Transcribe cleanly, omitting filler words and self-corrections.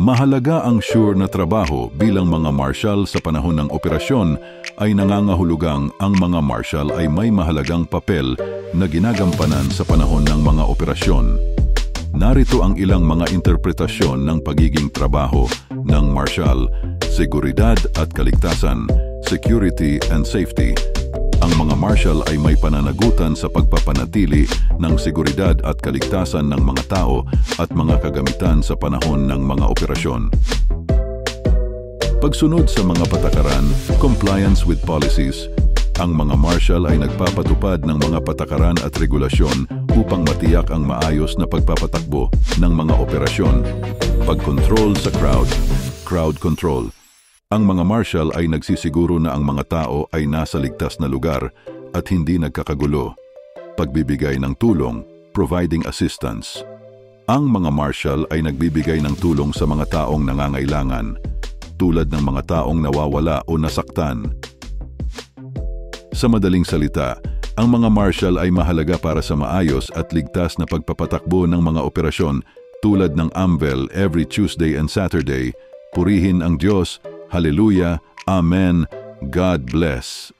Mahalaga ang sure na trabaho bilang mga marshal sa panahon ng operasyon ay nangangahulugang ang mga marshal ay may mahalagang papel na ginagampanan sa panahon ng mga operasyon. Narito ang ilang mga interpretasyon ng pagiging trabaho ng marshal: seguridad at kaligtasan, security and safety. Ang mga marshal ay may pananagutan sa pagpapanatili ng seguridad at kaligtasan ng mga tao at mga kagamitan sa panahon ng mga operasyon. Pagsunod sa mga patakaran, compliance with policies. Ang mga marshal ay nagpapatupad ng mga patakaran at regulasyon upang matiyak ang maayos na pagpapatakbo ng mga operasyon. Pagkontrol sa crowd control. Ang mga marshal ay nagsisiguro na ang mga tao ay nasa ligtas na lugar at hindi nagkakagulo. Pagbibigay ng tulong, providing assistance. Ang mga marshal ay nagbibigay ng tulong sa mga taong nangangailangan, tulad ng mga taong nawawala o nasaktan. Sa madaling salita, ang mga marshal ay mahalaga para sa maayos at ligtas na pagpapatakbo ng mga operasyon tulad ng AMVEL every Tuesday and Saturday. Purihin ang Diyos. Hallelujah. Amen. God bless.